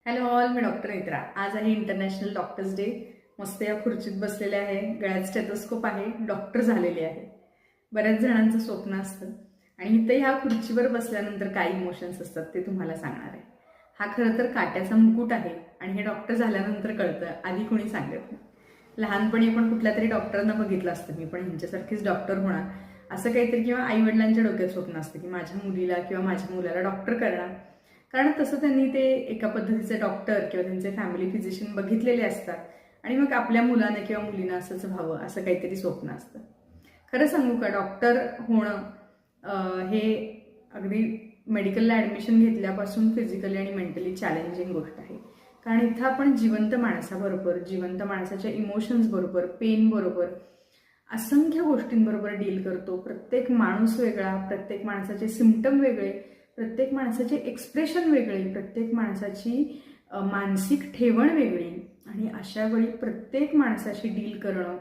Hello all, मी doctor Netra. आज आहे international doctors day. मस्त या खुर्चीत बसलेले आहे, गळ्यात स्टेथोस्कोप आहे, डॉक्टर झालेले आहे. बऱ्याच जणांचं स्वप्न असतं आणि इथे ह्या खुर्चीवर बसल्यानंतर काय इमोशन्स असतात ते तुम्हाला सांगणार आहे. हा खरं तर काट्याचा मुकुट आहे आणि हे डॉक्टर झाल्यानंतर कळतं, आधी कोणी सांगत नाही. लहानपणी आपण कुठल्या तरी डॉक्टरांना बघितलं असतं, मी पण ह्यांच्यासारखीच डॉक्टर होणार असं काहीतरी, किंवा आई वडिलांच्या डोक्यात स्वप्न असतं की माझ्या मुलीला किंवा माझ्या मुलाला डॉक्टर करणार. कारण तसं त्यांनी ते एका पद्धतीचे डॉक्टर किंवा त्यांचे फॅमिली फिजिशियन बघितलेले असतात आणि मग आपल्या मुलाने किंवा मुलीनं असंच व्हावं असं काहीतरी स्वप्न असतं. खरं सांगू का, डॉक्टर होणं हे अगदी मेडिकलला ॲडमिशन घेतल्यापासून फिजिकली आणि मेंटली चॅलेंजिंग गोष्ट आहे. कारण इथं आपण जिवंत माणसाबरोबर, जिवंत माणसाच्या इमोशन्स बरोबर, पेन बरोबर, असंख्य गोष्टींबरोबर डील करतो. प्रत्येक माणूस वेगळा, प्रत्येक माणसाचे सिम्पटम वेगळे, प्रत्येक माणसाचे एक्सप्रेशन वेगळे, प्रत्येक माणसाची मानसिक ठेवण वेगळी. आणि अशा वेळी प्रत्येक माणसाशी डील करणं,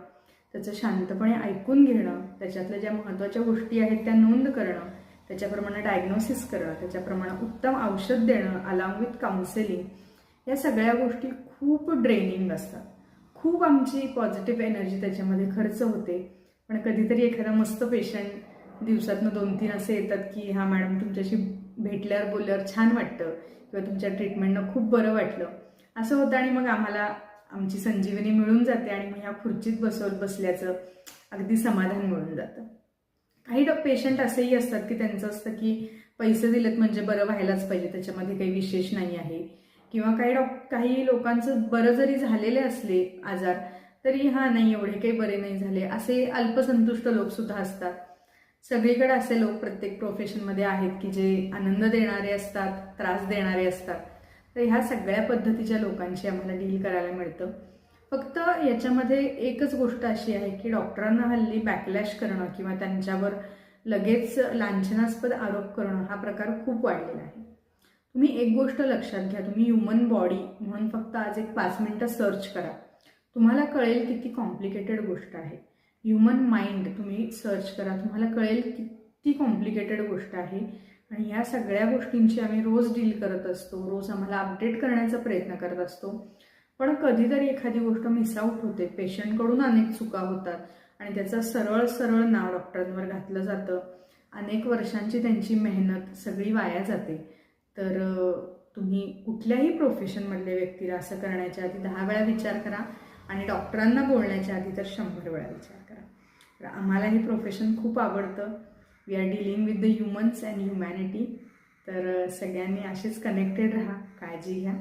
त्याचं शांतपणे ऐकून घेणं, त्याच्यातल्या ज्या महत्त्वाच्या गोष्टी आहेत त्या नोंद करणं, त्याच्याप्रमाणे डायग्नोसिस करणं, त्याच्याप्रमाणे उत्तम औषध देणं, अलॉंग विथ काउन्सेलिंग, या सगळ्या गोष्टी खूप ड्रेनिंग असतात. खूप आमची पॉझिटिव्ह एनर्जी त्याच्यामध्ये खर्च होते. पण कधीतरी एखादा मस्त पेशंट दिवसातनं 2-3 असे येतात की हा मॅडम तुमच्याशी भेटल्यावर बोलल्यावर छान वाटतं किंवा तुमच्या ट्रीटमेंटनं खूप बरं वाटलं असं होतं. आणि मग आम्हाला आमची संजीवनी मिळून जाते आणि मग ह्या खुर्चीत बसल्याचं अगदी समाधान मिळून जातं. काही पेशंट असेही असतात की त्यांचं असतं की पैसे दिलेत म्हणजे बरं व्हायलाच पाहिजे, त्याच्यामध्ये काही विशेष नाही आहे. किंवा काही लोकांचं बरं जरी झालेले असले आजार तरी नाही एवढे काही बरे नाही झाले असे अल्पसंतुष्ट लोकसुद्धा असतात. सगळीकडे असे लोक प्रत्येक प्रोफेशनमध्ये आहेत की जे आनंद देणारे असतात, त्रास देणारे असतात. तर ह्या सगळ्या पद्धतीच्या लोकांशी आम्हाला डील करायला मिळतं. फक्त याच्यामध्ये एकच गोष्ट अशी आहे की डॉक्टरांना हल्ली बॅकलॅश करणं किंवा त्यांच्यावर लगेच लांछनास्पद आरोप करणं हा प्रकार खूप वाढलेला आहे. तुम्ही एक गोष्ट लक्षात घ्या, तुम्ही ह्युमन बॉडी म्हणून फक्त आज एक 5 मिनिटं सर्च करा, तुम्हाला कळेल किती कॉम्प्लिकेटेड गोष्ट आहे. ह्युमन माइंड तुम्ही सर्च करा, तुम्हाला कळेल किती कॉम्प्लिकेटेड गोष्ट आहे. आणि या सगळ्या गोष्टींची आम्ही रोज डील करत असतो, रोज आम्हाला अपडेट करण्याचा प्रयत्न करत असतो. पण कधीतरी एखादी गोष्ट मिसआउट होते, पेशंटकडून अनेक चुका होतात आणि त्याचं सरळ सरळ नाव डॉक्टरांवर घातलं जातं. अनेक वर्षांची त्यांची मेहनत सगळी वाया जाते. तर तुम्ही कुठल्याही प्रोफेशनमधल्या व्यक्तीला असं करण्याच्या आधी 10 वेळा विचार करा आणि डॉक्टरांना बोलण्याच्या आधी तर 100 वेळा विचार करा. तर आम्हाला हे प्रोफेशन खूप आवडतं. We are dealing with the humans and humanity. तर सगळ्यांनी असेच कनेक्टेड राहा, काळजी घ्या.